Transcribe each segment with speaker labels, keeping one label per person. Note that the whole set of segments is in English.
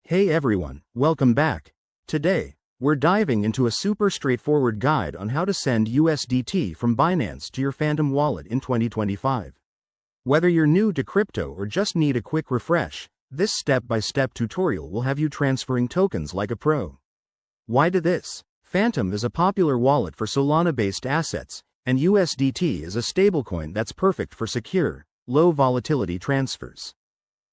Speaker 1: Hey everyone, welcome back. Today, we're diving into a super straightforward guide on how to send USDT from Binance to your Phantom wallet in 2025. Whether you're new to crypto or just need a quick refresh, this step-by-step tutorial will have you transferring tokens like a pro. Why do this? Phantom is a popular wallet for Solana-based assets, and USDT is a stablecoin that's perfect for secure, low-volatility transfers.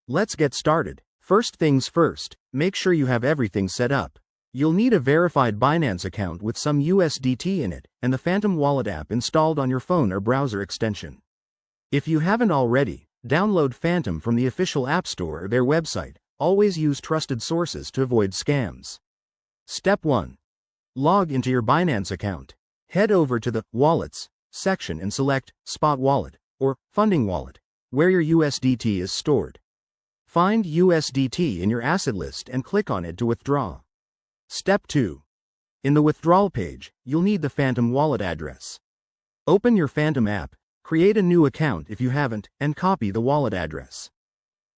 Speaker 1: Let's get started. First things first, make sure you have everything set up. You'll need a verified Binance account with some USDT in it, and the Phantom Wallet app installed on your phone or browser extension. If you haven't already, download Phantom from the official App Store or their website. Always use trusted sources to avoid scams. Step 1. Log into your Binance account. Head over to the Wallets section and select Spot Wallet or Funding Wallet, where your USDT is stored. Find USDT in your asset list and click on it to withdraw. Step 2. In the withdrawal page, you'll need the Phantom wallet address. Open your Phantom app, create a new account if you haven't, and copy the wallet address.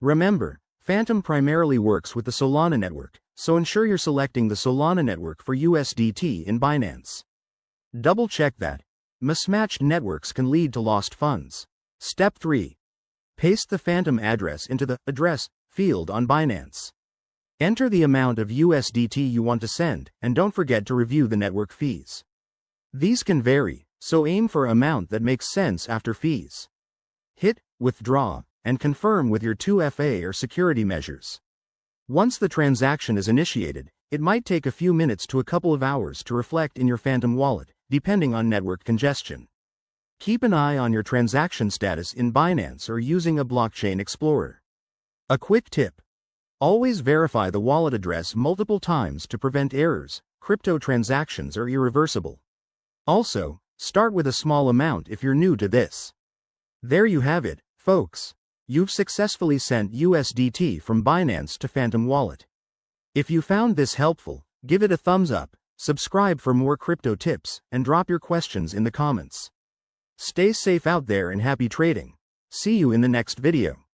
Speaker 1: Remember, Phantom primarily works with the Solana network, so ensure you're selecting the Solana network for USDT in Binance. Double-check that. Mismatched networks can lead to lost funds. Step 3. Paste the Phantom address into the Address field on Binance. Enter the amount of USDT you want to send, and don't forget to review the network fees. These can vary, so aim for an amount that makes sense after fees. Hit Withdraw, and confirm with your 2FA or security measures. Once the transaction is initiated, it might take a few minutes to a couple of hours to reflect in your Phantom wallet, depending on network congestion. Keep an eye on your transaction status in Binance or using a blockchain explorer. A quick tip. Always verify the wallet address multiple times to prevent errors. Crypto transactions are irreversible. Also, start with a small amount if you're new to this. There you have it, folks. You've successfully sent USDT from Binance to Phantom Wallet. If you found this helpful, give it a thumbs up, subscribe for more crypto tips, and drop your questions in the comments. Stay safe out there and happy trading. See you in the next video.